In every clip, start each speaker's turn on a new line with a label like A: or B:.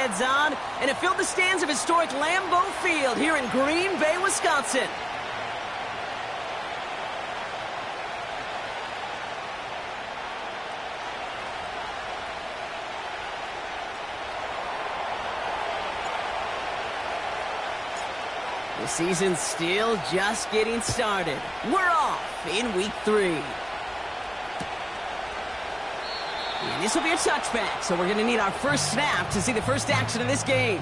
A: heads on, and it filled the stands of historic Lambeau Field here in Green Bay, Wisconsin. The season's still just getting started. We're off in week 3. And this will be a touchback, so we're going to need our first snap to see the first action of this game.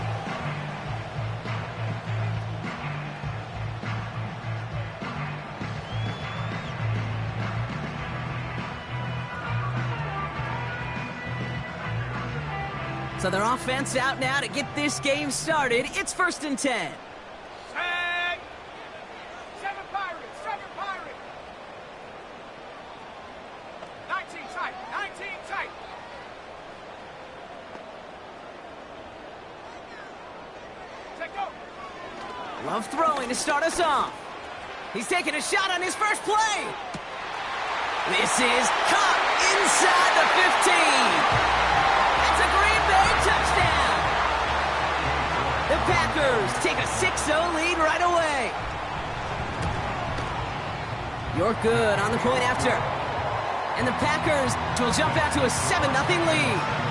A: So their offense out now to get this game started. It's 1st and 10. Love throwing to start us off. He's taking a shot on his first play. This is caught inside the 15. That's a Green Bay touchdown. The Packers take a 6-0 lead right away. You're good on the point after. And the Packers will jump out to a 7-0 lead.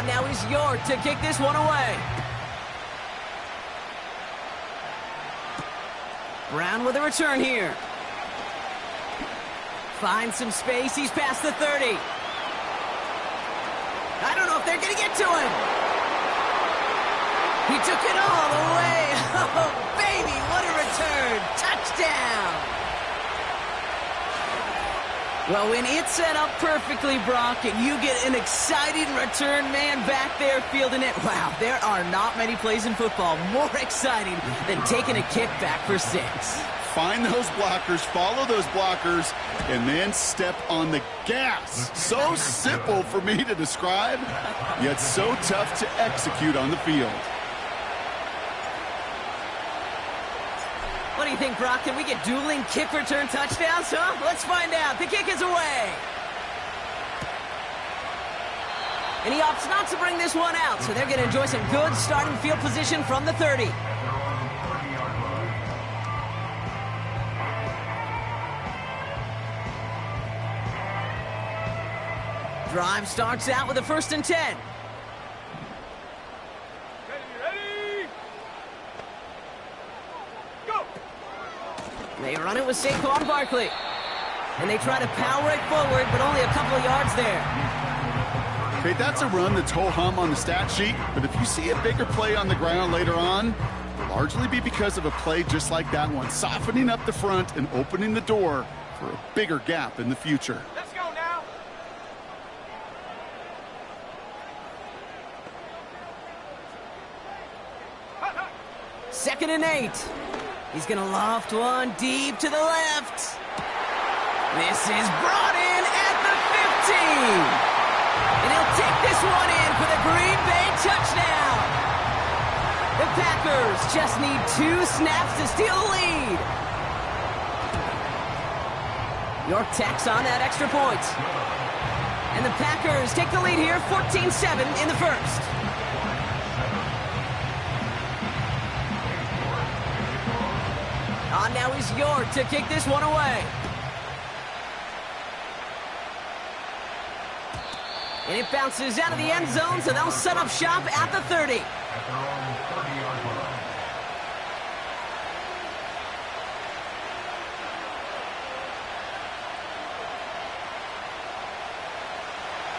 A: Now is York to kick this one away. Brown with a return here. Finds some space. He's past the 30. I don't know if they're going to get to him. He took it all the way. Oh, baby, what a return. Touchdown. Well, when it's set up perfectly, Brock, and you get an exciting return man back there fielding it, wow, there are not many plays in football more exciting than taking a kickback for 6.
B: Find those blockers, follow those blockers, and then step on the gas. So simple for me to describe, yet so tough to execute on the field.
A: What do you think, Brock? Can we get dueling kick return touchdowns, huh? Let's find out. The kick is away. And he opts not to bring this one out, so they're going to enjoy some good starting field position from the 30. Drive starts out with a 1st and 10. They run it with Saquon Barkley. And they try to power it forward, but only a couple of yards there.
B: Okay, that's a run that's ho-hum on the stat sheet, but if you see a bigger play on the ground later on, it'll largely be because of a play just like that one, softening up the front and opening the door for a bigger gap in the future.
C: Let's go now.
A: 2nd and 8. He's going to loft one deep to the left. This is brought in at the 15. And he'll take this one in for the Green Bay touchdown. The Packers just need 2 snaps to steal the lead. York tacks on that extra point. And the Packers take the lead here, 14-7 in the 1st. On now is York to kick this one away. And it bounces out of the end zone, so they'll set up shop at the 30.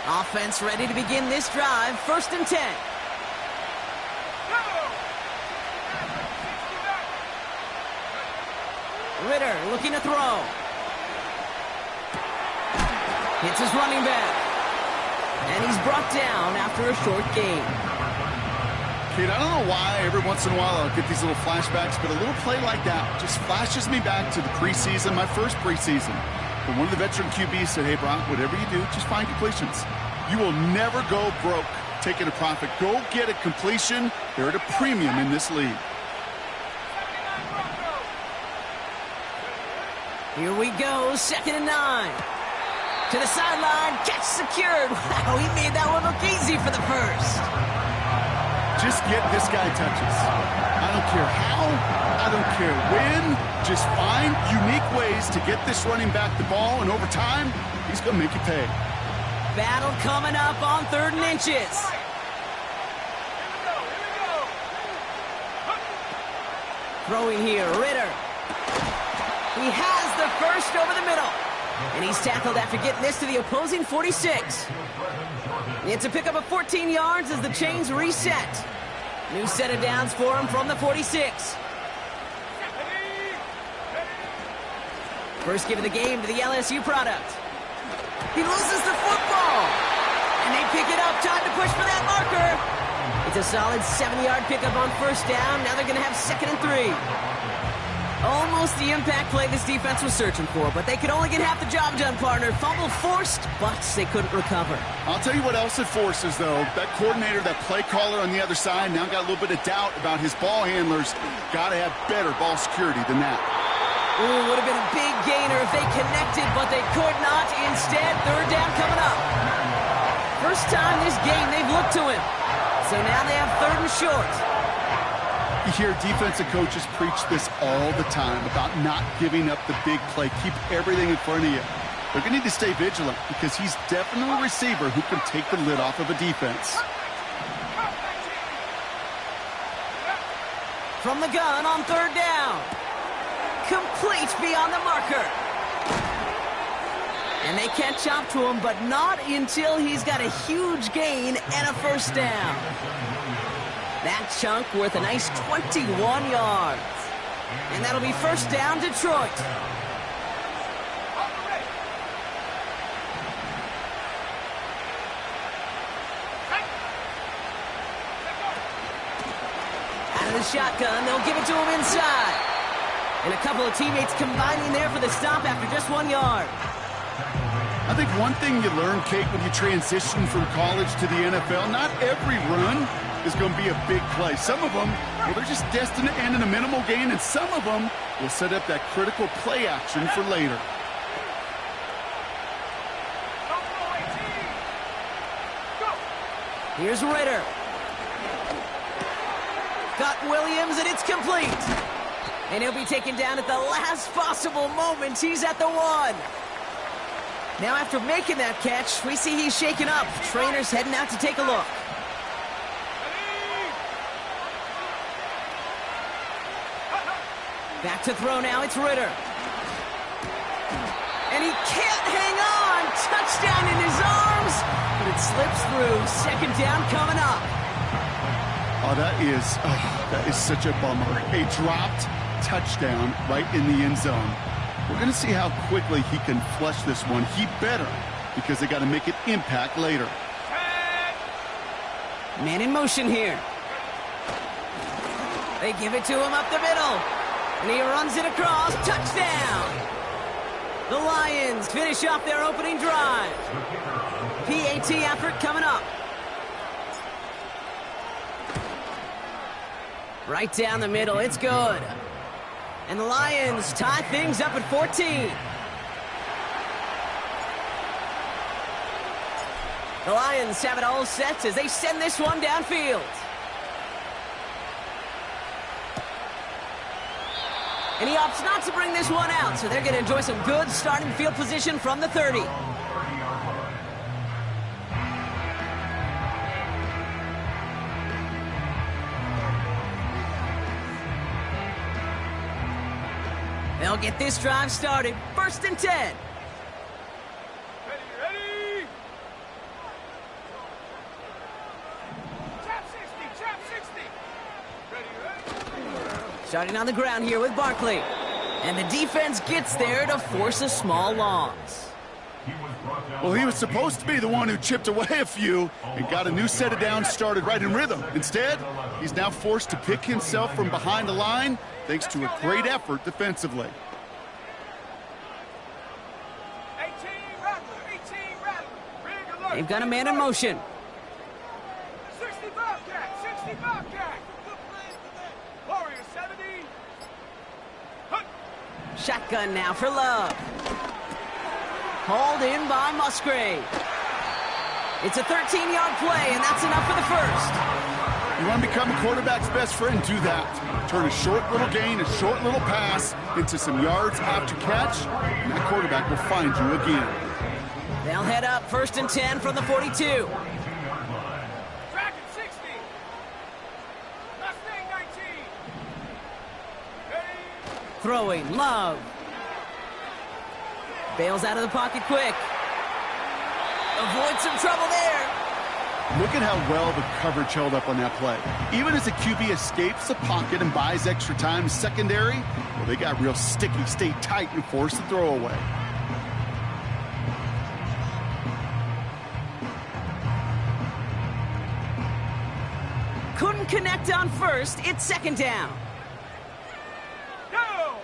A: Offense ready to begin this drive. 1st and 10. Ritter looking to throw. Hits his running back. And he's brought down after a short gain.
B: Kid, I don't know why every once in a while I'll get these little flashbacks, but a little play like that just flashes me back to the preseason, my first preseason. But one of the veteran QBs said, hey, Brock, whatever you do, just find completions. You will never go broke taking a profit. Go get a completion. They're at a premium in this league.
A: Here we go, 2nd and 9. To the sideline, catch secured. Wow, he made that one look easy for the first.
B: Just get this guy touches. I don't care how, I don't care when. Just find unique ways to get this running back the ball, and over time, he's going to make you pay.
A: Battle coming up on 3rd and inches. Throwing here, Ritter. He has the first over the middle. And he's tackled after getting this to the opposing 46. It's a pickup of 14 yards as the chains reset. New set of downs for him from the 46. First give of the game to the LSU product. He loses the football. And they pick it up. Time to push for that marker. It's a solid 7-yard pickup on 1st down. Now they're going to have 2nd and 3. Almost the impact play this defense was searching for, but they could only get half the job done, partner. Fumble forced, but they couldn't recover.
B: I'll tell you what else it forces, though. That coordinator, that play caller on the other side, now got a little bit of doubt about his ball handlers. Got to have better ball security than that.
A: Ooh, would have been a big gainer if they connected, but they could not. Instead, 3rd down coming up. First time this game they've looked to him. So now they have 3rd and short.
B: You hear defensive coaches preach this all the time about not giving up the big play. Keep everything in front of you. They're going to need to stay vigilant because he's definitely a receiver who can take the lid off of a defense.
A: From the gun on 3rd down. Complete beyond the marker. And they catch up to him, but not until he's got a huge gain and a 1st down. That chunk worth a nice 21 yards. And that'll be 1st down, Detroit. Out of the shotgun, they'll give it to him inside. And a couple of teammates combining there for the stop after just 1 yard.
B: I think one thing you learn, Kate, when you transition from college to the NFL, not every run is going to be a big play. Some of them, well, they're just destined to end in a minimal gain, and some of them will set up that critical play action for later.
A: Here's Ritter. Got Williams, and it's complete. And he'll be taken down at the last possible moment. He's at the 1. Now after making that catch, we see he's shaken up. Trainer's heading out to take a look. Back to throw now, it's Ritter. And he can't hang on. Touchdown in his arms, but it slips through. 2nd down coming up.
B: Oh, that is such a bummer. A dropped touchdown right in the end zone. We're going to see how quickly he can flush this one. He better, because they got to make it impact later.
A: Man in motion here. They give it to him up the middle. And he runs it across. Touchdown! The Lions finish off their opening drive. PAT effort coming up. Right down the middle. It's good. And the Lions tie things up at 14. The Lions have it all set as they send this one downfield. And he opts not to bring this one out, so they're going to enjoy some good starting field position from the 30. They'll get this drive started. 1st and 10.
C: Ready. Trap 60. Ready.
A: Starting on the ground here with Barkley. And the defense gets there to force a small loss.
B: Well, he was supposed to be the one who chipped away a few and got a new set of downs started right in rhythm. Instead, he's now forced to pick himself from behind the line thanks to a great effort defensively.
C: 18 Rattler.
A: They've got a man in motion.
C: 60 Bobcat. Warrior 70.
A: Shotgun now for Love. Hauled in by Musgrave. It's a 13-yard play, and that's enough for the first.
B: You want to become a quarterback's best friend? Do that. Turn a short little gain, a short little pass into some yards after catch, and that quarterback will find you again.
A: They'll head up 1st and 10 from the 42.
C: Track at 60. Mustang 19. Ready.
A: Throwing, Love. Bails out of the pocket quick. Avoid some trouble there.
B: Look at how well the coverage held up on that play. Even as the QB escapes the pocket and buys extra time secondary, well, they got real sticky, stayed tight, and forced the throw away.
A: Couldn't connect on first. It's 2nd down.
C: Go.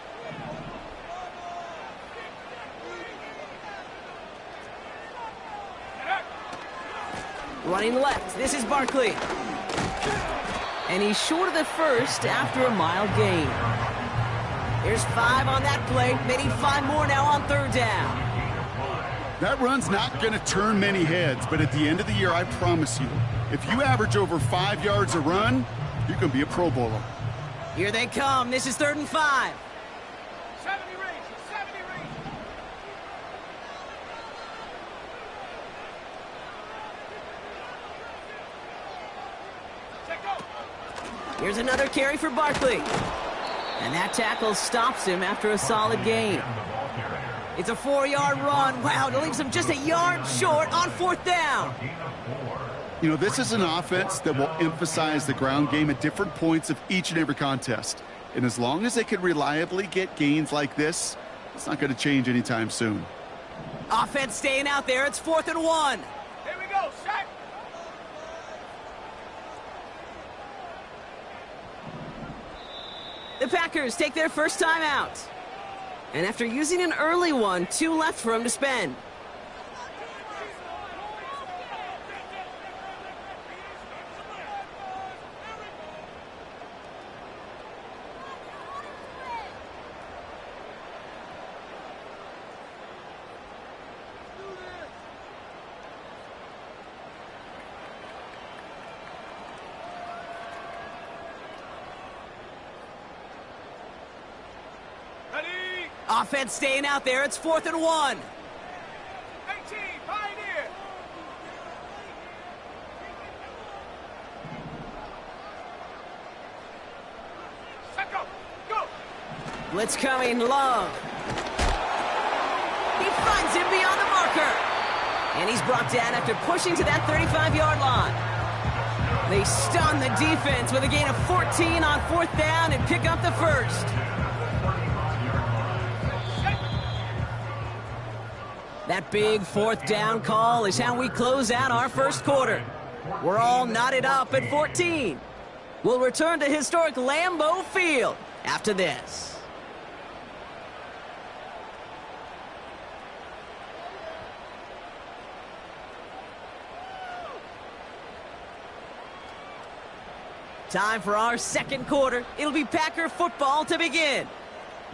A: Running left. This is Barkley. And he's short of the first after a mild gain. There's 5 on that play. They need 5 more now on 3rd down.
B: That run's not going to turn many heads, but at the end of the year, I promise you, if you average over 5 yards a run, you're going to be a Pro Bowler.
A: Here they come. This is 3rd and 5.
C: 70 range. 70 range. Check go.
A: Here's another carry for Barkley. And that tackle stops him after a solid gain. It's a 4-yard run. Wow, it leaves him just a yard short on 4th down.
B: You know, this is an offense that will emphasize the ground game at different points of each and every contest. And as long as they can reliably get gains like this, it's not going to change anytime soon.
A: Offense staying out there. It's 4th and 1.
C: Here we go. Sack.
A: The Packers take their first time out. And after using an early one, 2 left for him to spend.
C: Ready.
A: Offense staying out there. It's 4th and 1.
C: 18. Pioneer. Set go. Go.
A: Blitz coming. Love. He finds him beyond the marker. And he's brought down after pushing to that 35-yard line. They stun the defense with a gain of 14 on 4th down and pick up the first. That big 4th down call is how we close out our first quarter. We're all knotted up at 14. We'll return to historic Lambeau Field after this. Time for our second quarter. It'll be Packer football to begin.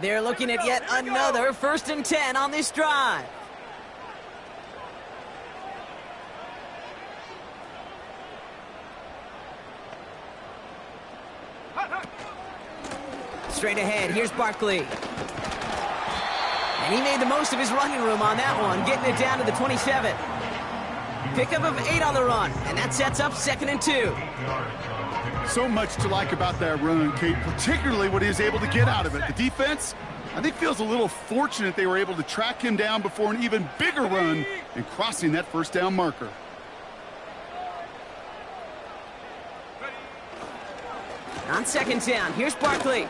A: They're looking at yet another 1st and 10 on this drive. Straight ahead, here's Barkley. And he made the most of his running room on that one, getting it down to the 27. Pickup of 8 on the run, and that sets up 2nd and 2.
B: So much to like about that run, Kate, particularly what he was able to get out of it. The defense, I think, feels a little fortunate they were able to track him down before an even bigger run and crossing that 1st down marker.
A: On 2nd down, here's Barkley.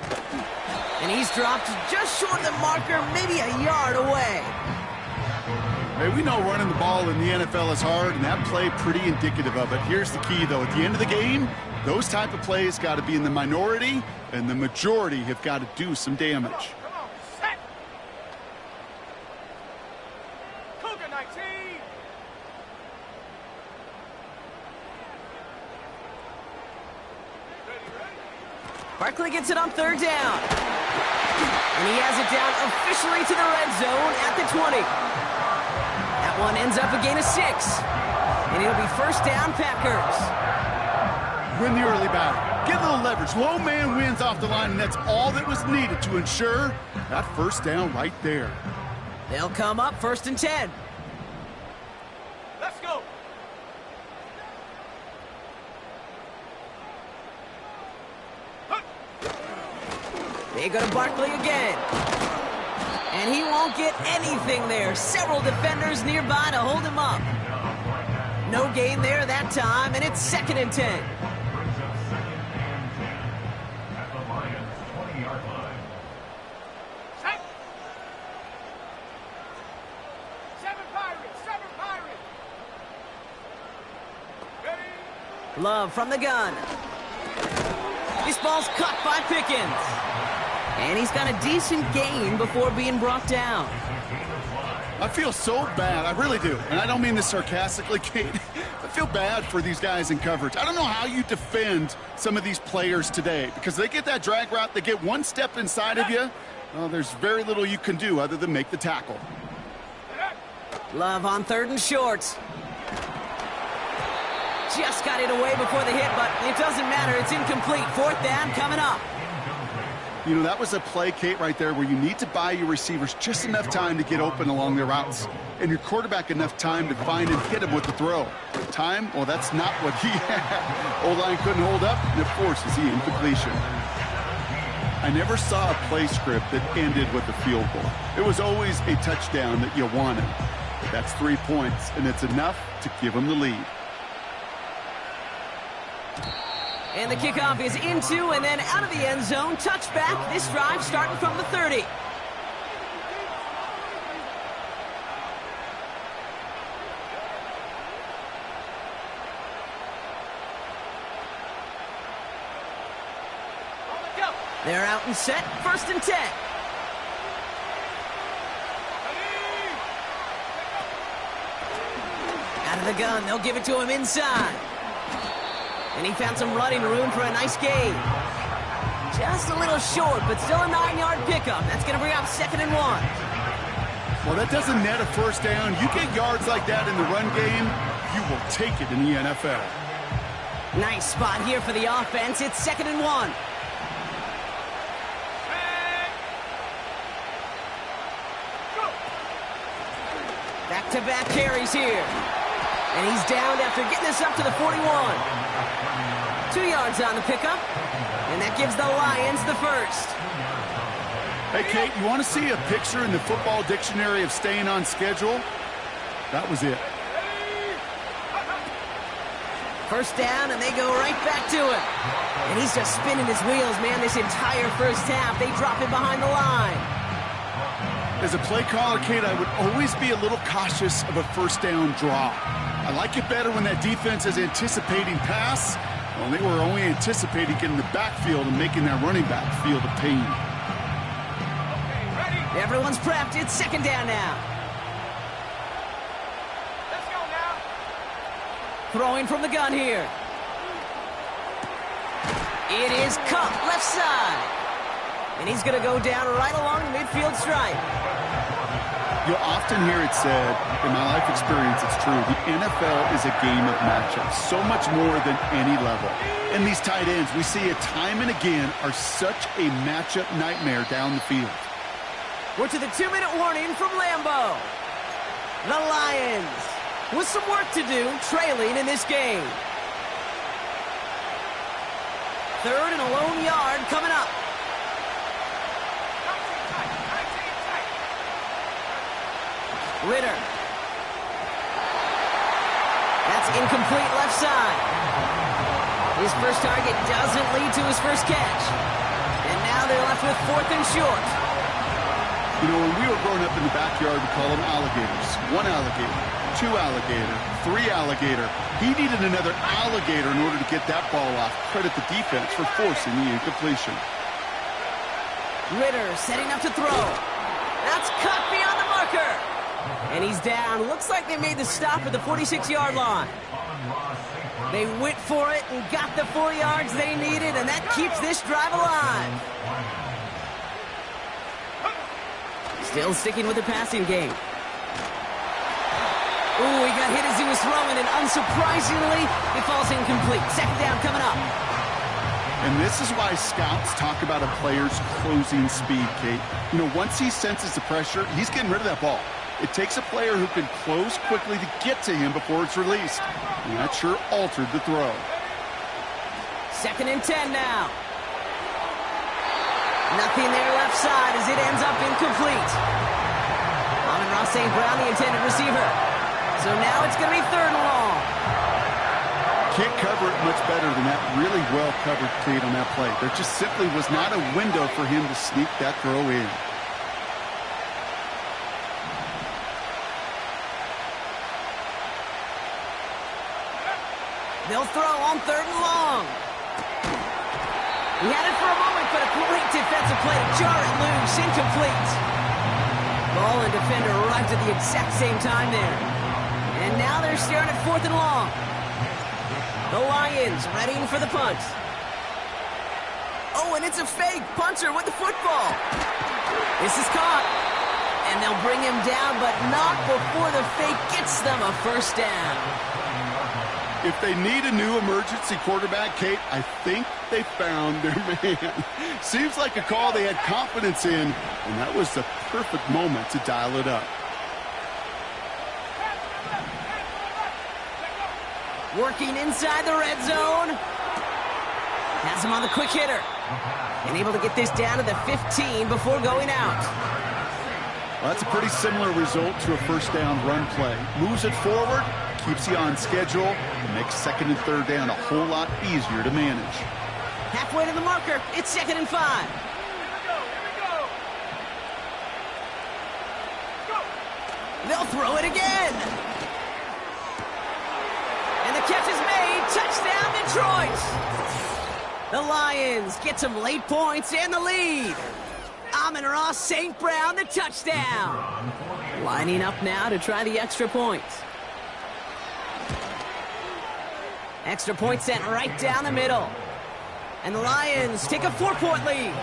A: And he's dropped just short of the marker, maybe a yard away.
B: Hey, we know running the ball in the NFL is hard, and that play pretty indicative of it. Here's the key, though. At the end of the game, those type of plays got to be in the minority, and the majority have got to do some damage.
C: Come on. Set. Cougar 19.
A: Barkley gets it on 3rd down. And he has it down officially to the red zone at the 20. That one ends up a gain of 6. And it'll be first down, Packers.
B: Win the early battle. Get a little leverage. Low man wins off the line, and that's all that was needed to ensure that first down right there.
A: They'll come up first and 10.
C: Let's go.
A: They go to Barkley again. And he won't get anything there. Several defenders nearby to hold him up. No gain there that time, and it's second and 10.
C: Set. 7 Pirates. 7 Pirates. Ready.
A: Love from the gun. This ball's caught by Pickens. And he's got a decent gain before being brought down.
B: I feel so bad. I really do. And I don't mean this sarcastically, Kate. I feel bad for these guys in coverage. I don't know how you defend some of these players today because they get that drag route, they get one step inside of you. Well, there's very little you can do other than make the tackle.
A: Love on third and short. Just got it away before the hit, but it doesn't matter. It's incomplete. Fourth down coming up.
B: You know, that was a play, Kate, right there where you need to buy your receivers just enough time to get open along their routes and your quarterback enough time to find and hit him with the throw. Time? Well, that's not what he had. O-line couldn't hold up, and it forces the incompletion. I never saw a play script that ended with a field goal. It was always a touchdown that you wanted. But that's 3 points, and it's enough to give them the lead.
A: And the kickoff is into and then out of the end zone. Touchback. This drive starting from the 30. They're out and set. First and 10. Out of the gun. They'll give it to him inside. And he found some running room for a nice gain. Just a little short, but still a 9-yard pickup. That's going to bring up second and 1.
B: Well, that doesn't net a first down. You get yards like that in the run game, you will take it in the NFL.
A: Nice spot here for the offense. It's second and 1. Back-to-back carries here. And he's downed after getting this up to the 41. 2 yards on the pickup. And that gives the Lions the first.
B: Hey, Kate, you want to see a picture in the football dictionary of staying on schedule? That was it.
A: First down, and they go right back to it. And he's just spinning his wheels, man, this entire first half. They drop him behind the line.
B: As a play caller, Kate, I would always be a little cautious of a first down draw. I like it better when that defense is anticipating pass. Well, they were only anticipating getting the backfield and making that running back feel the pain.
C: Okay, ready?
A: Everyone's prepped. It's second down now.
C: Let's go now.
A: Throwing from the gun here. It is Cup, left side. And he's going to go down right along the midfield stripe.
B: You'll often hear it said, in my life experience, it's true, the NFL is a game of matchups, so much more than any level. And these tight ends, we see it time and again, are such a matchup nightmare down the field.
A: We're to the 2-minute warning from Lambeau. The Lions with some work to do, trailing in this game. Third and a lone yard coming up. Ritter. That's incomplete left side. His first target doesn't lead to his first catch. And now they're left with fourth and short.
B: You know, when we were growing up in the backyard, we call them alligators. 1 alligator, 2 alligator, 3 alligator. He needed another alligator in order to get that ball off. Credit the defense for forcing the incompletion.
A: Ritter setting up to throw. That's cut beyond the marker. And he's down. Looks like they made the stop at the 46-yard line. They went for it and got the 4 yards they needed, and that keeps this drive alive. Still sticking with the passing game. Ooh, he got hit as he was throwing, and unsurprisingly, he falls incomplete. Second down coming up.
B: And this is why scouts talk about a player's closing speed, Kate. You know, once he senses the pressure, he's getting rid of that ball. It takes a player who can close quickly to get to him before it's released. And that sure altered the throw.
A: Second and 10 now. Nothing there left side as it ends up incomplete. Amon-Ra St. Brown, the intended receiver. So now it's going to be third and long.
B: Can't cover it much better than that really well-covered Kate on that play. There just simply was not a window for him to sneak that throw in.
A: They'll throw on third and long. He had it for a moment, but a great defensive play to jar it loose. Incomplete. Ball and defender arrived at the exact same time there. And now they're staring at fourth and long. The Lions readying for the punt. Oh, and it's a fake. Punter with the football. This is caught. And they'll bring him down, but not before the fake gets them a first down.
B: If they need a new emergency quarterback, Kate, I think they found their man. Seems like a call they had confidence in, and that was the perfect moment to dial it up.
A: Working inside the red zone. Has him on the quick hitter. And able to get this down to the 15 before going out.
B: Well, that's a pretty similar result to a first down run play. Moves it forward, keeps you on schedule, and makes second and third down a whole lot easier to manage.
A: Halfway to the marker, it's second and 5.
C: Here we go.
A: They'll throw it again. And the catch is made. Touchdown, Detroit. The Lions get some late points and the lead. Amon-Ra St. Brown, the touchdown. Lining up now to try the extra point. Extra point sent right down the middle. And the Lions take a 4-point lead.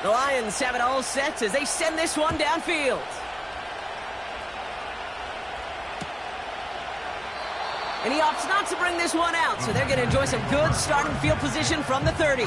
A: The Lions have it all set as they send this one downfield. And he opts not to bring this one out, so they're going to enjoy some good starting field position from the 30.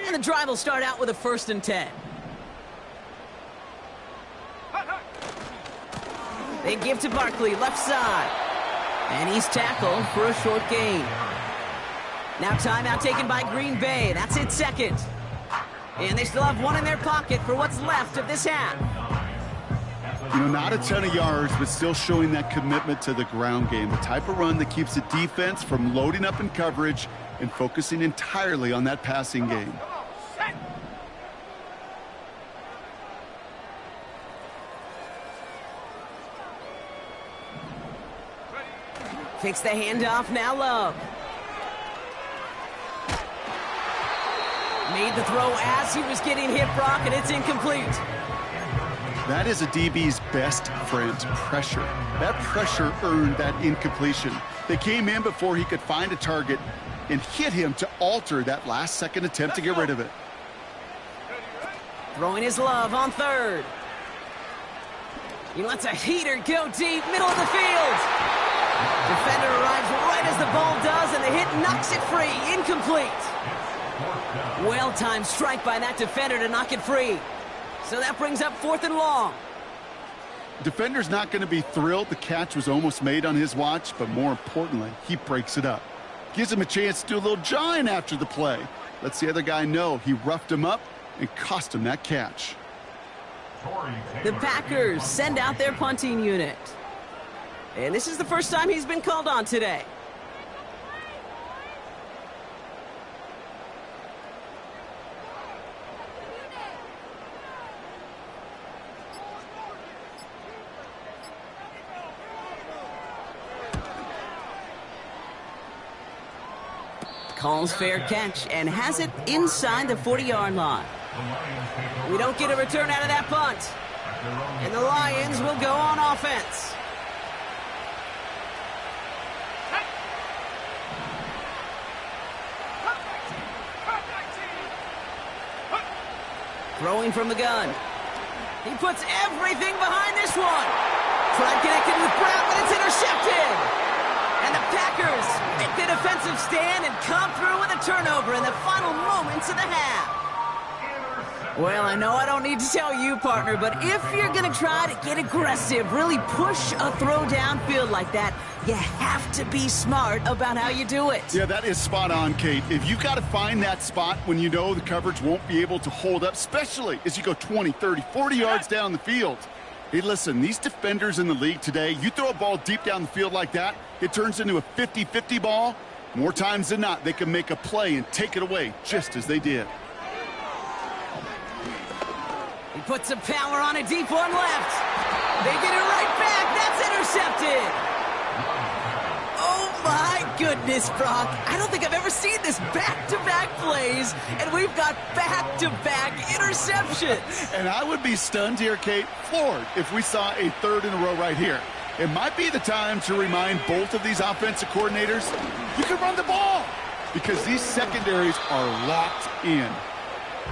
A: And the drive will start out with a 1st and 10. They give to Barkley, left side. And he's tackled for a short gain. Now timeout taken by Green Bay. That's it, second. And they still have one in their pocket for what's left of this half.
B: You know, not a ton of yards, but still showing that commitment to the ground game. The type of run that keeps the defense from loading up in coverage and focusing entirely on that passing game.
A: Takes the handoff, now Love. Made the throw as he was getting hit, Brock, and it's incomplete.
B: That is a DB's best friend, pressure. That pressure earned that incompletion. They came in before he could find a target and hit him to alter that last-second attempt to get rid of it.
A: Throwing his Love on third. He lets a heater go deep, middle of the field. Defender arrives right as the ball does, and the hit knocks it free. Incomplete. Well-timed strike by that defender to knock it free. So that brings up 4th and long.
B: Defender's not going to be thrilled the catch was almost made on his watch, but more importantly, he breaks it up. Gives him a chance to do a little jawing after the play. Lets the other guy know he roughed him up and cost him that catch.
A: The Packers send out their punting unit. And this is the first time he's been called on today. Calls fair catch and has it inside the 40-yard line. We don't get a return out of that punt. And the Lions will go on offense. Throwing from the gun. He puts everything behind this one. Tried connecting with Brown, but it's intercepted. And the Packers make the defensive stand and come through with a turnover in the final moments of the half. Well, I know I don't need to tell you, partner, but if you're going to try to get aggressive, really push a throw downfield like that, you have to be smart about how you do it.
B: Yeah, that is spot on, Kate. If you've got to find that spot when you know the coverage won't be able to hold up, especially as you go 20, 30, 40 yards down the field. Hey, listen, these defenders in the league today, you throw a ball deep down the field like that, it turns into a 50-50 ball. More times than not, they can make a play and take it away just as they did.
A: He puts some power on a deep one left. They get it right back. That's intercepted. Oh, my goodness, Brock. I don't think I've ever seen this back-to-back plays, and we've got back-to-back interceptions.
B: And I would be stunned here, Kate, floored, if we saw a third in a row right here. It might be the time to remind both of these offensive coordinators, you can run the ball, because these secondaries are locked in.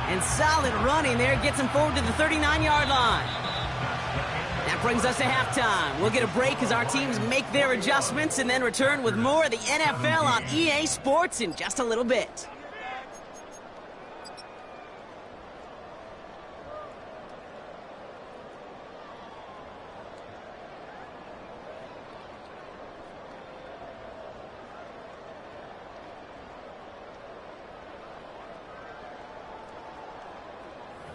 A: And solid running there gets him forward to the 39-yard line. That brings us to halftime. We'll get a break as our teams make their adjustments and then return with more of the NFL on EA Sports in just a little bit.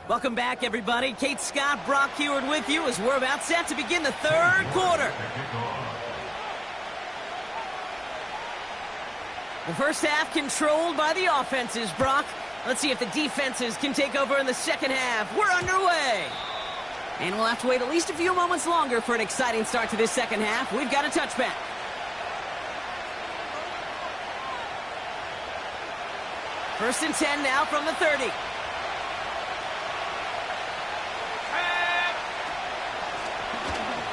A: Welcome back, everybody. Kate Scott, Brock Heward with you as we're about set to begin the third quarter. The first half controlled by the offenses, Brock. Let's see if the defenses can take over in the second half. We're underway. And we'll have to wait at least a few moments longer for an exciting start to this second half. We've got a touchback. First and 10 now from the 30.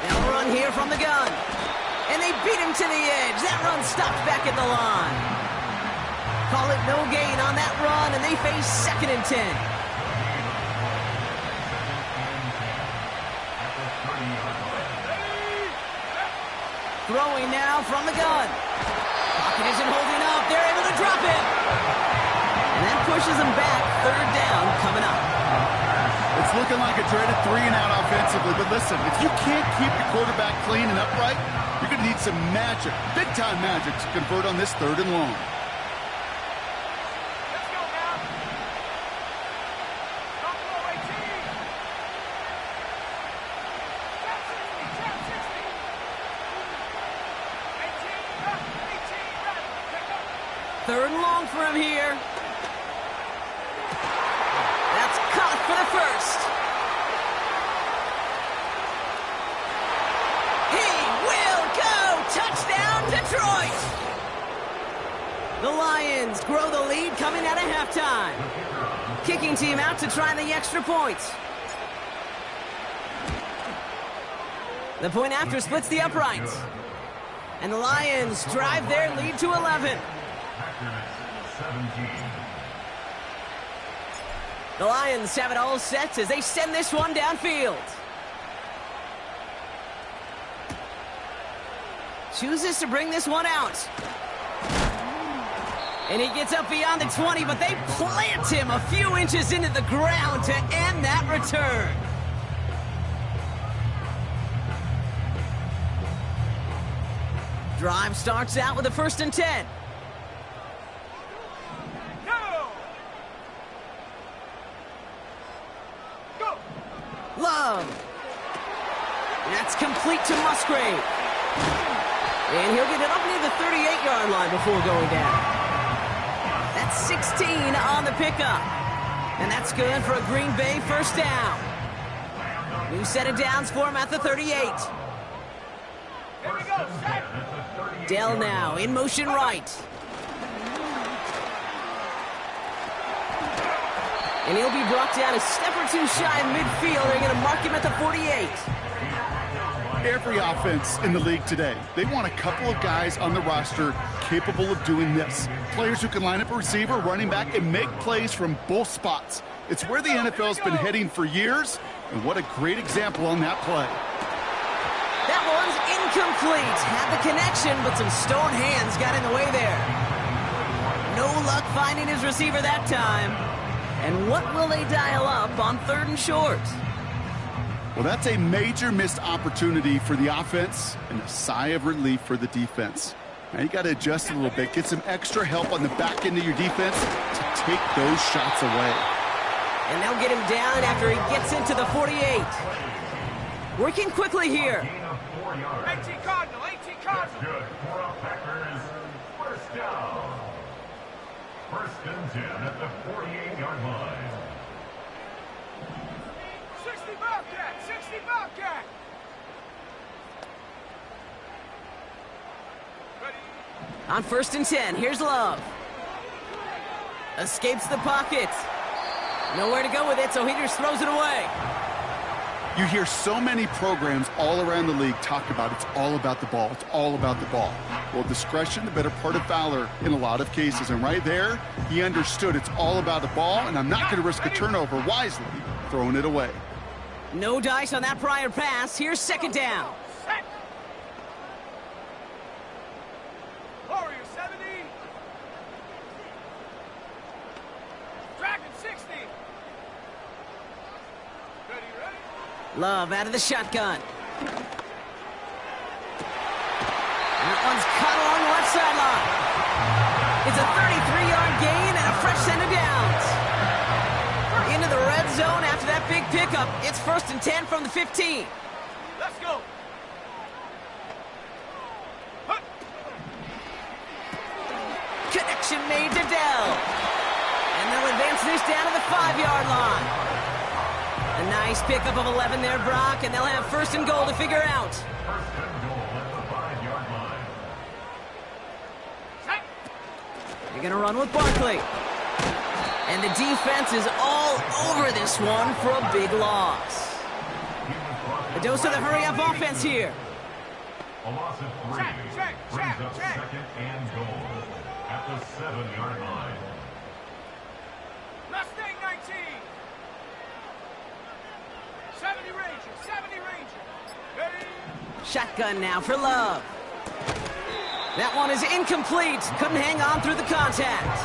A: They'll run here from the gun. And they beat him to the edge. That run stopped back at the line. Call it no gain on that run, and they face second and 10. Throwing now from the gun. Pocket isn't holding up. They're able to drop it. And that pushes them back. Third down coming up.
B: It's looking like a dreaded 3-and-out offensively, but listen, if you can't keep the quarterback clean and upright, you're going to need some magic, big-time magic, to convert on this third and long.
C: Let's go now. Buffalo 18. Tap 60, tap 60. 18, pick up.
A: Third and long for him here. That's caught for the first. He will go. Touchdown, Detroit. The Lions grow the lead coming out of halftime. Kicking team out to try the extra points. The point after splits the uprights. And the Lions drive their lead to 11. The Lions have it all set as they send this one downfield. Chooses to bring this one out. And he gets up beyond the 20, but they plant him a few inches into the ground to end that return. Drive starts out with a first and 10. Love. That's complete to Musgrave. And he'll get it up near the 38-yard line before going down. That's 16 on the pickup. And that's good for a Green Bay first down. New set of downs for him at the 38.
C: Here we go, set.
A: Dell now in motion right. And he'll be brought down a step or two shy of midfield. They're going to mark him at the 48.
B: Every offense in the league today, they want a couple of guys on the roster capable of doing this. Players who can line up a receiver, running back, and make plays from both spots. It's where the NFL's been heading for years, and what a great example on that play.
A: That one's incomplete. Had the connection, but some stone hands got in the way there. No luck finding his receiver that time. And what will they dial up on 3rd and short?
B: Well, that's a major missed opportunity for the offense and a sigh of relief for the defense. Now you got to adjust a little bit, get some extra help on the back end of your defense to take those shots away.
A: And they'll get him down after he gets into the 48. Working quickly here.
C: 18 Cardinal, 18 Cardinal.
D: Good for our Packers. First down. 1st and 10 at the 48-yard line.
C: 60 Bobcat, 60 Bobcat. Ready?
A: On 1st and 10, here's Love. Escapes the pocket. Nowhere to go with it, so he just throws it away.
B: You hear so many programs all around the league talk about it's all about the ball. It's all about the ball. Well, discretion, the better part of valor in a lot of cases. And right there, he understood it's all about the ball, and I'm not going to risk a turnover wisely, throwing it away.
A: No dice on that prior pass. Here's 2nd down.
C: Set. Warrior 70. Dragon 60. Ready, ready?
A: Love out of the shotgun. And that one's caught along the left sideline. It's a 33-yard gain and a fresh set of downs. Into the red zone after that big pickup. It's 1st and 10 from the 15.
C: Let's go. Huh.
A: Connection made to Dell. And they'll advance this down to the 5-yard line. A nice pickup of 11 there, Brock, and they'll have 1st and goal to figure out.
D: 1st and goal at the 5-yard line.
C: Set.
A: They're going to run with Barkley. And the defense is all over this one for a big loss. A dose of the hurry-up offense here.
D: A loss of 3 brings up 2nd and goal at the 7-yard line.
C: Mustang 19. 70 Ranger, 70 Ranger. Ready?
A: Shotgun now for Love. That one is incomplete. Couldn't hang on through the contact.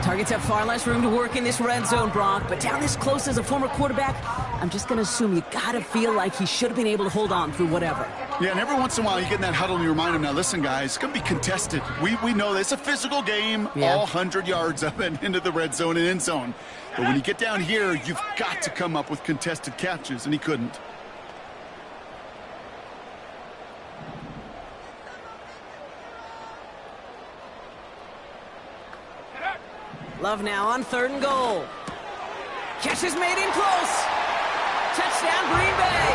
A: Targets have far less room to work in this red zone, Brock, but down this close as a former quarterback, I'm just going to assume you got to feel like he should have been able to hold on through whatever.
B: Yeah, and every once in a while you get in that huddle and you remind him, now listen, guys, it's going to be contested. We know this. It's a physical game, all 100 yards up and into the red zone and end zone. But when you get down here, you've got to come up with contested catches, and he couldn't.
A: Love now on 3rd and goal. Catch is made in close. Touchdown, Green Bay.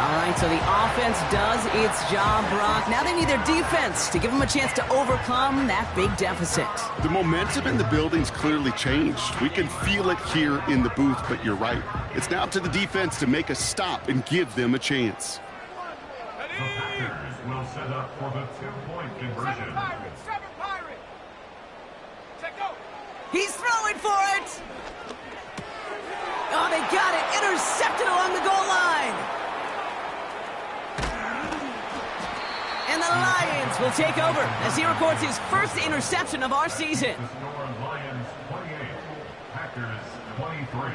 A: All right, so the offense does its job, Brock. Now they need their defense to give them a chance to overcome that big deficit.
B: The momentum in the building's clearly changed. We can feel it here in the booth, but you're right. It's now up to the defense to make a stop and give them a chance.
D: The Packers will set up for the 2-point conversion.
C: 7 Pirates, 7 Pirates. Take go.
A: He's throwing for it. Oh, they got it. Intercepted along the goal line. And the Lions will take over as he records his first interception of our season.
D: The score, Lions 28, Packers 23.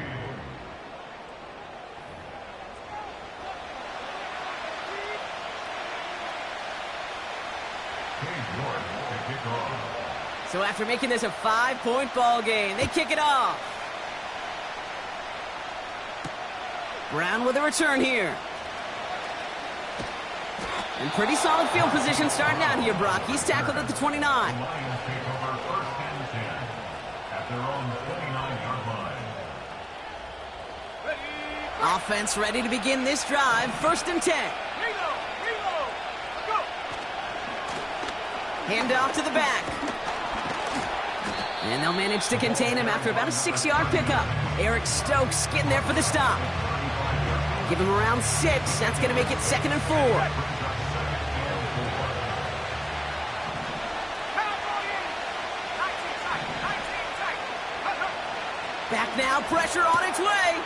A: So after making this a 5-point ball game, they kick it off. Brown with a return here. And pretty solid field position starting out here, Brock. He's tackled at the 29.
D: The Lions take over 1st and 10 at their own 29-yard line.
C: Ready.
A: Offense ready to begin this drive. 1st and 10.
C: Reload. Reload. Go.
A: Hand off to the back. And they'll manage to contain him after about a 6-yard pickup. Eric Stokes getting there for the stop. Give him around 6. That's going to make it 2nd and 4. Back now, pressure on its way.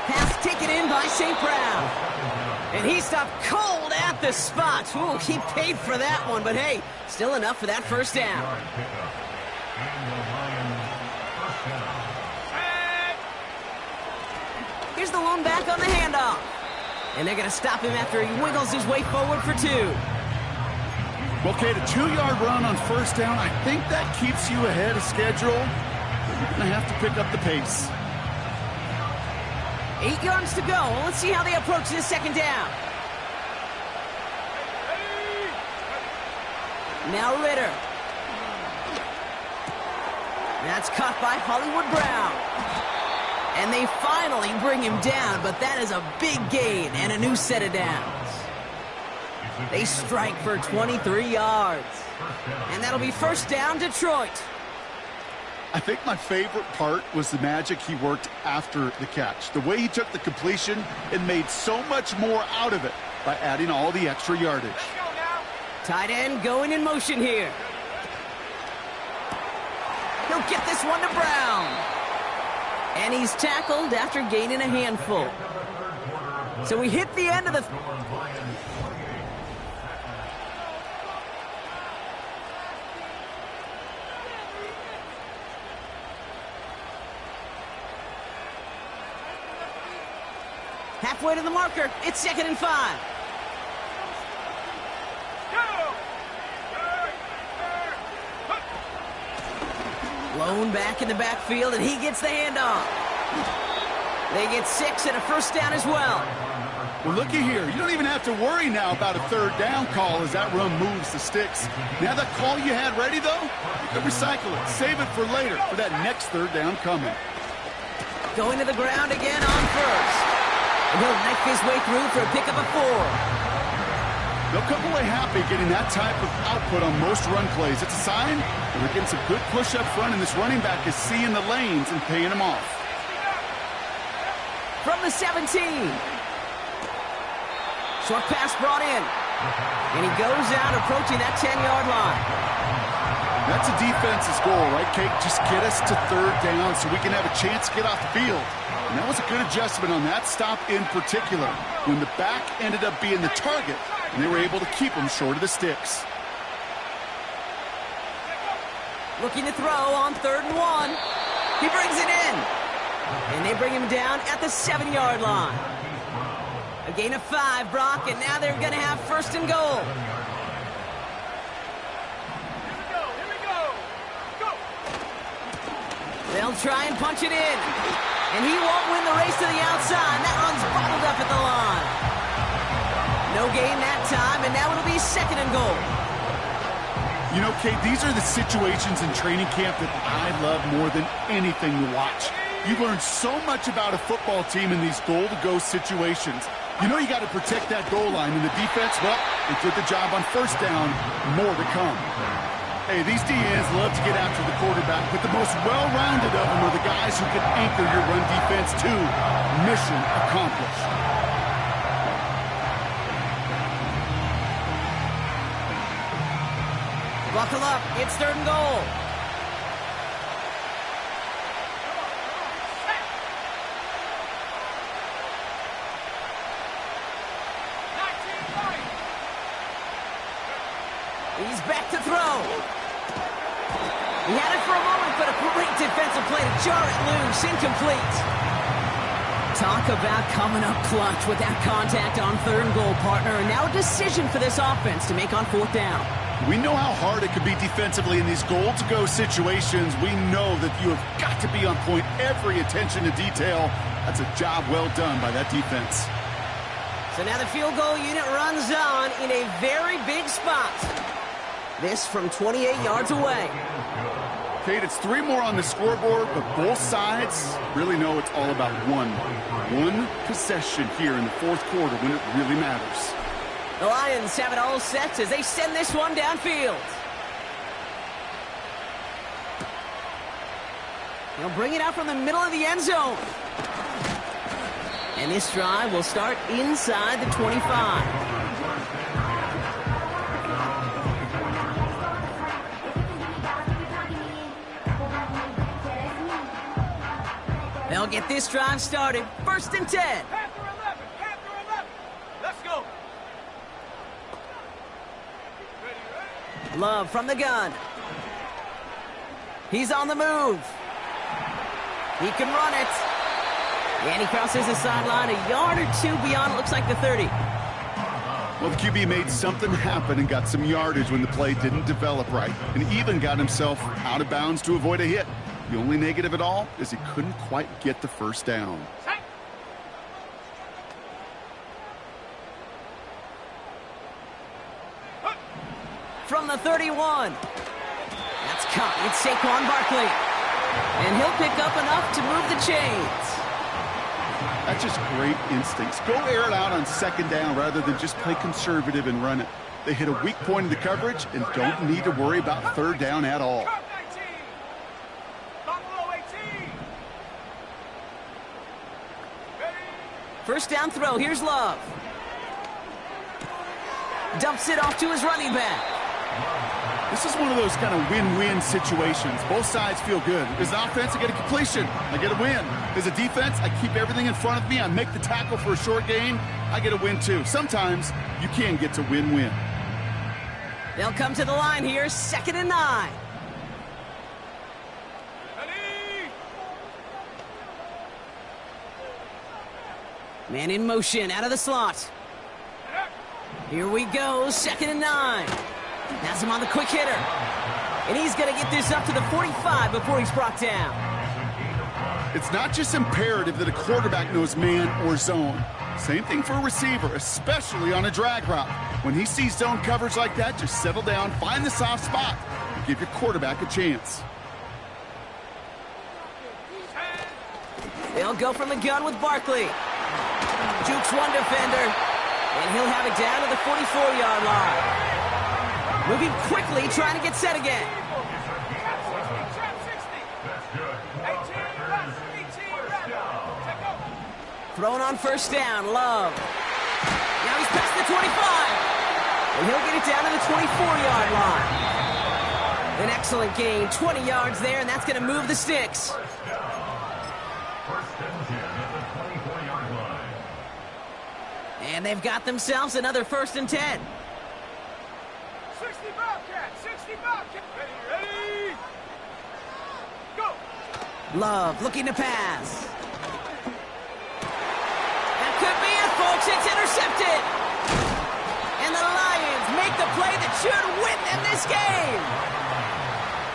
A: Pass taken in by St. Brown. And he stopped cold at the spot. Ooh, he paid for that one, but hey, still enough for that first down. Here's the lone back on the handoff. And they're going to stop him after he wiggles his way forward for 2.
B: Well, Kate, a 2-yard run on first down, I think that keeps you ahead of schedule. You're going to have to pick up the pace.
A: 8 yards to go. Let's see how they approach this 2nd down. Now Ritter. That's caught by Hollywood Brown. And they finally bring him down, but that is a big gain and a new set of downs. They strike for 23 yards. And that'll be first down, Detroit.
B: I think my favorite part was the magic he worked after the catch. The way he took the completion and made so much more out of it by adding all the extra yardage.
A: Tight end going in motion here. He'll get this one to Brown. And he's tackled after gaining a handful. So we hit the end of the... Halfway to the marker. It's 2nd and 5. Lone back in the backfield, and he gets the handoff. They get 6 and a first down as well.
B: Well, looky here. You don't even have to worry now about a 3rd down call as that run moves the sticks. Now that call you had ready, though, you can recycle it. Save it for later for that next 3rd down coming.
A: Going to the ground again on first. And he'll knife his way through for a pickup of 4.
B: They'll come away happy getting that type of output on most run plays. It's a sign that they're getting some good push up front, and this running back is seeing the lanes and paying them off.
A: From the 17. Short pass brought in. And he goes out approaching that 10-yard line.
B: That's a defense's goal, right, Kate? Just get us to 3rd down so we can have a chance to get off the field. And that was a good adjustment on that stop in particular, when the back ended up being the target, and they were able to keep him short of the sticks.
A: Looking to throw on 3rd and 1. He brings it in. And they bring him down at the 7-yard line. A gain of 5, Brock, and now they're going to have 1st and goal.
C: Here we go. Go.
A: They'll try and punch it in. And he won't win the race to the outside. That one's bobbled up at the line. No gain that time, and now it'll be 2nd and goal.
B: You know, Kate, these are the situations in training camp that I love more than anything to watch. You learn so much about a football team in these goal-to-go situations. You know you got to protect that goal line, and the defense, well, they did the job on 1st down. More to come. Hey, these DNs love to get after the quarterback, but the most well-rounded of them are the guys who can anchor your run defense too. Mission accomplished.
A: Buckle up. It's 3rd and goal. He's back to throw. He had it for a moment, but a great defensive play to jar it loose. Incomplete. Talk about coming up clutch with that contact on 3rd and goal, partner. And now a decision for this offense to make on 4th down.
B: We know how hard it can be defensively in these goal-to-go situations. We know that you have got to be on point. Every attention to detail. That's a job well done by that defense.
A: So now the field goal unit runs on in a very big spot. This from 28 yards away.
B: Kate, it's 3 more on the scoreboard, but both sides really know it's all about one possession here in the 4th quarter when it really matters.
A: The Lions have it all set as they send this one downfield. He'll bring it out from the middle of the end zone. And this drive will start inside the 25. They'll get this drive started. 1st and 10.
C: Panther 11, Panther 11. Let's go. Ready.
A: Love from the gun. He's on the move. He can run it. And he crosses the sideline a yard or two beyond, it looks like the 30.
B: Well, the QB made something happen and got some yardage when the play didn't develop right, and even got himself out of bounds to avoid a hit. The only negative at all is he couldn't quite get the first down.
C: Set.
A: From the 31. That's caught. It's Saquon Barkley. And he'll pick up enough to move the chains.
B: That's just great instincts. Go air it out on 2nd down rather than just play conservative and run it. They hit a weak point in the coverage and don't need to worry about 3rd down at all.
C: Cut 19. Buffalo 18. Ready.
A: 1st down throw. Here's Love. Dumps it off to his running back.
B: This is one of those kind of win-win situations. Both sides feel good. As an offense, I get a completion. I get a win. As a defense, I keep everything in front of me. I make the tackle for a short gain. I get a win, too. Sometimes you can get to win-win.
A: They'll come to the line here. 2nd and 9.
C: Ready.
A: Man in motion out of the slot. Here we go. 2nd and 9. Has him on the quick hitter. And he's going to get this up to the 45 before he's brought down.
B: It's not just imperative that a quarterback knows man or zone. Same thing for a receiver, especially on a drag route. When he sees zone coverage like that, just settle down, find the soft spot, and give your quarterback a chance.
A: They'll go from the gun with Barkley. Jukes one defender. And he'll have it down to the 44-yard line. Moving quickly, trying to get set again. Thrown on 1st down, Love. Now he's past the 25. And he'll get it down to the 24-yard line. An excellent gain, 20 yards there, and that's going to move the sticks. And they've got themselves another 1st and 10.
C: 60 Bobcat, 60 Bobcat. Ready. Go.
A: Love looking to pass. That could be it, folks. It's intercepted. And the Lions make the play that should win them this game.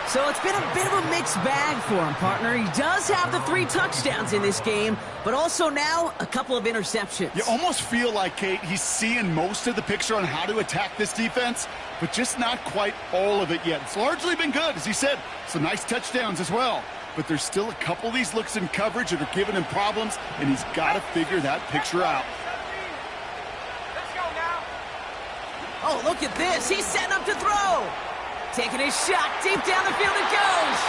A: So it's been a bit of a mixed bag for him, partner. He does have the 3 touchdowns in this game, but also now a couple of interceptions.
B: You almost feel like, Kate, he's seeing most of the picture on how to attack this defense, but just not quite all of it yet. It's largely been good, as he said. Some nice touchdowns as well. But there's still a couple of these looks in coverage that are giving him problems, and he's got to figure that picture out.
C: Let's go now.
A: Oh, look at this. He's setting up to throw. Taking his shot. Deep down the field it goes.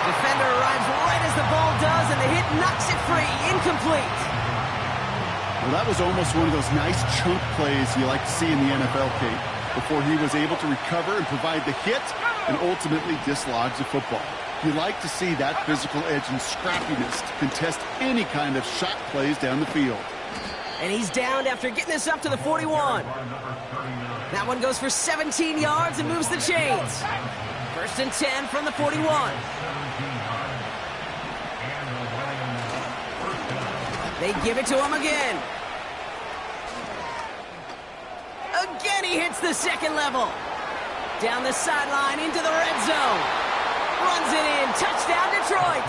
A: Defender arrives right as the ball does, and the hit knocks it free. Incomplete.
B: Well, that was almost one of those nice chunk plays you like to see in the NFL, Kate, before he was able to recover and provide the hit and ultimately dislodge the football. You like to see that physical edge and scrappiness to contest any kind of shot plays down the field.
A: And he's downed after getting this up to the 41. That one goes for 17 yards and moves the chains. 1st and 10 from the 41. They give it to him again. Again he hits the 2nd level. Down the sideline into the red zone. Runs it in. Touchdown, Detroit.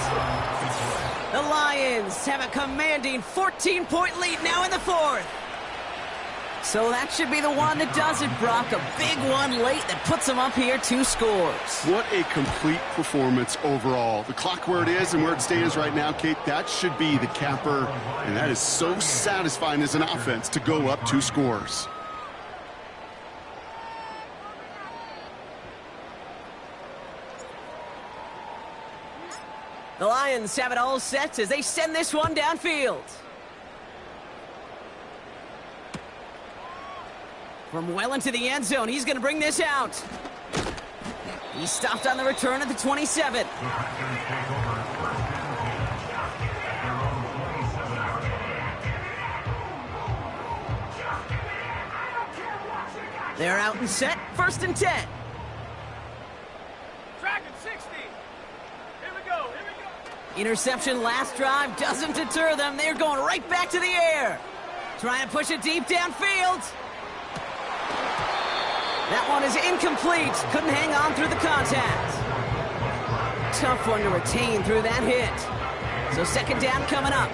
A: The Lions have a commanding 14-point lead now in the 4th. So that should be the one that does it, Brock. A big one late that puts them up here 2 scores.
B: What a complete performance overall. The clock where it is and where it stands right now, Kate, that should be the capper. And that is so satisfying as an offense to go up 2 scores.
A: The Lions have it all set as they send this one downfield. From well into the end zone, he's going to bring this out. He stopped on the return at the 27. They're out and set, 1st and 10.
C: Tracking 60. Here we go.
A: Interception last drive doesn't deter them. They're going right back to the air. Trying to push it deep downfield. That one is incomplete. Couldn't hang on through the contact. Tough one to retain through that hit. So 2nd down coming up.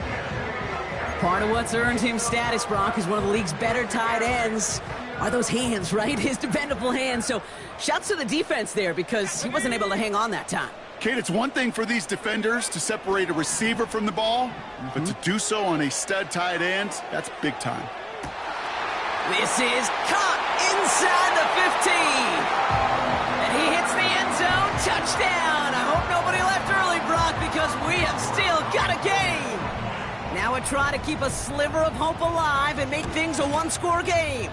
A: Part of what's earned him status, Brock, is one of the league's better tight ends. Are those hands, right? His dependable hands. So shouts to the defense there because he wasn't able to hang on that time.
B: Kate, it's one thing for these defenders to separate a receiver from the ball, but to do so on a stud tight end, that's big time.
A: This is caught inside the 15. And he hits the end zone. Touchdown. I hope nobody left early, Brock, because we have still got a game. Now we're trying to keep a sliver of hope alive and make things a one-score game.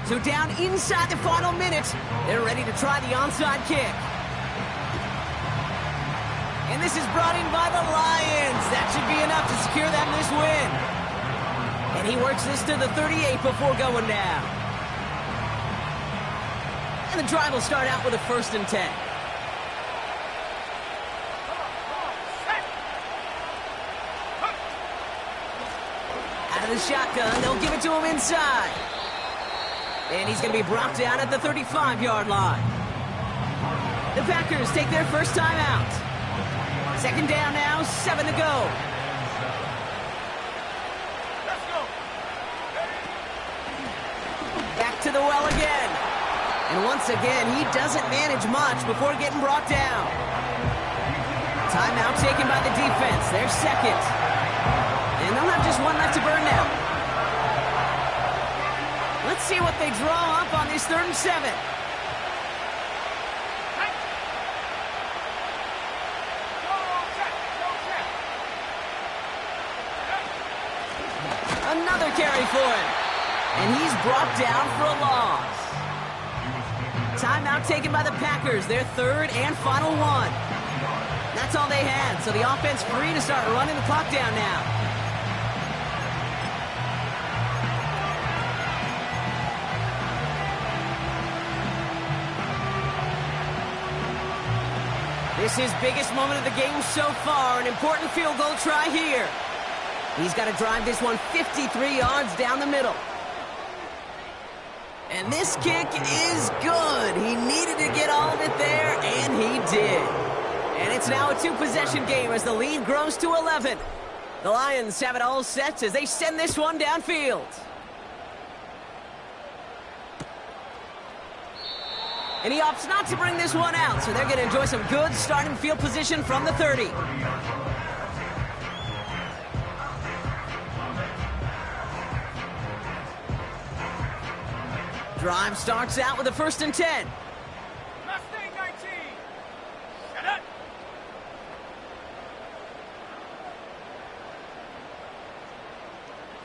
A: So down inside the final minute, they're ready to try the onside kick. And this is brought in by the Lions. That should be enough to secure them this win. And he works this to the 38 before going down. And the drive will start out with a 1st and 10. Out of the shotgun, they'll give it to him inside. And he's going to be brought down at the 35-yard line. The Packers take their first time out. 2nd down now, 7 to go.
C: Let's go.
A: Back to the well again. And once again, he doesn't manage much before getting brought down. Timeout taken by the defense. Their 2nd. And they'll have just one left to burn now. Let's see what they draw up on this 3rd and 7. Another carry for him. And he's brought down for a loss. Timeout taken by the Packers, their 3rd and final one. That's all they had, so the offense free to start running the clock down now. This is his biggest moment of the game so far. An important field goal try here. He's got to drive this one 53 yards down the middle. And this kick is good. He needed to get all of it there, and he did. And it's now a 2-possession game as the lead grows to 11. The Lions have it all set as they send this one downfield. And he opts not to bring this one out, so they're going to enjoy some good starting field position from the 30. Drive starts out with a 1st and 10.
C: Mustang 19. Shut up.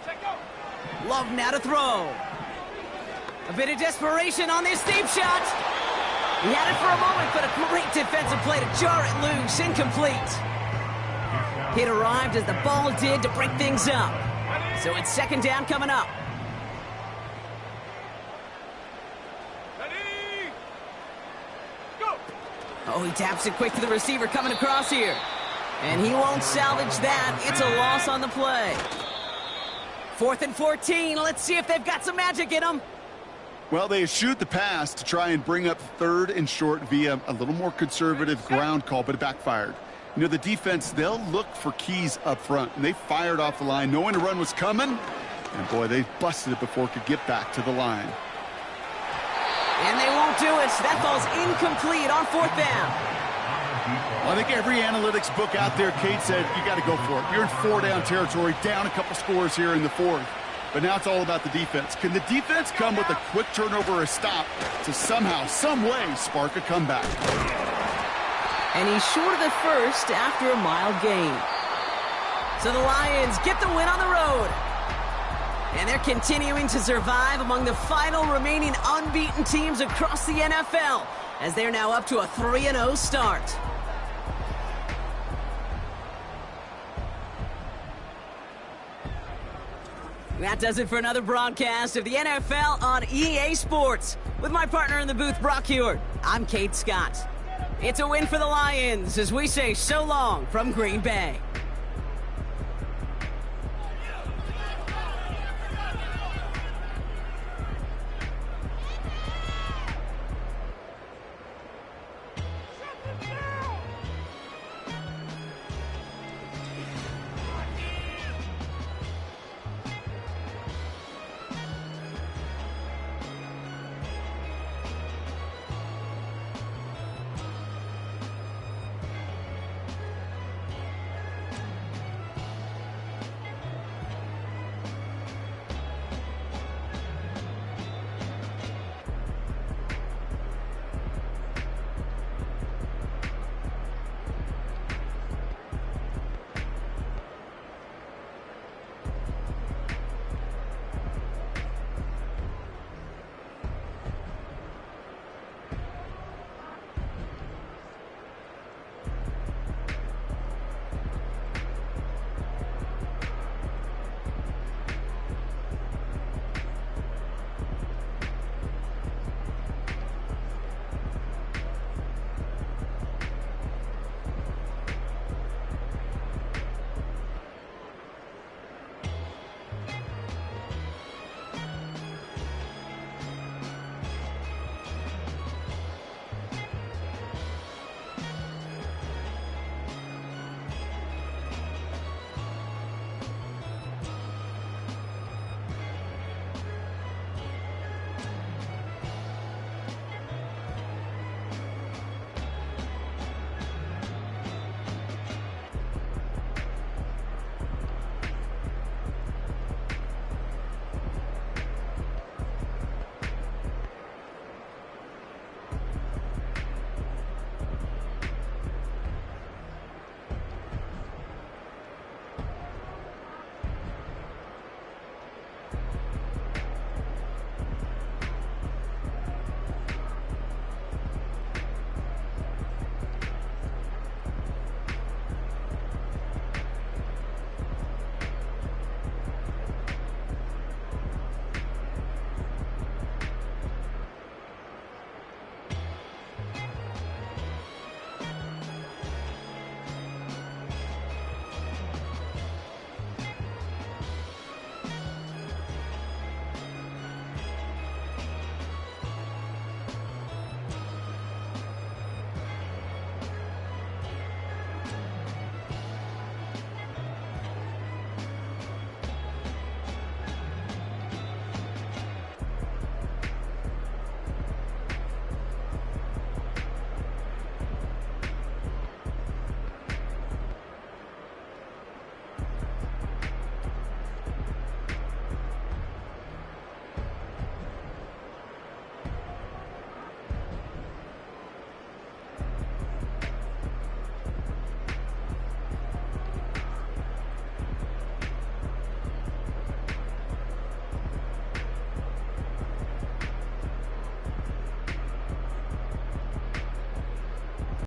C: Check go.
A: Love now to throw. A bit of desperation on this deep shot. He had it for a moment, but a great defensive play to jar it loose. Incomplete. Hit arrived as the ball did to break things up. So it's 2nd down coming up.
C: Ready. Go.
A: Oh, he taps it quick to the receiver coming across here. And he won't salvage that. It's a loss on the play. 4th and 14. Let's see if they've got some magic in them.
B: Well, they eschewed the pass to try and bring up 3rd and short via a little more conservative ground call, but it backfired. You know, the defense, they'll look for keys up front, and they fired off the line knowing the run was coming. And, boy, they busted it before it could get back to the line.
A: And they won't do it. That ball's incomplete on 4th down.
B: Well, I think every analytics book out there, Kate said, you got to go for it. You're in 4-down territory, down a couple scores here in the 4th. But now it's all about the defense. Can the defense come with a quick turnover or a stop to somehow, some way, spark a comeback?
A: And he's short of the first after a mild gain. So the Lions get the win on the road. And they're continuing to survive among the final remaining unbeaten teams across the NFL, as they're now up to a 3-0 start. That does it for another broadcast of the NFL on EA Sports. With my partner in the booth, Brock Heward, I'm Kate Scott. It's a win for the Lions as we say so long from Green Bay.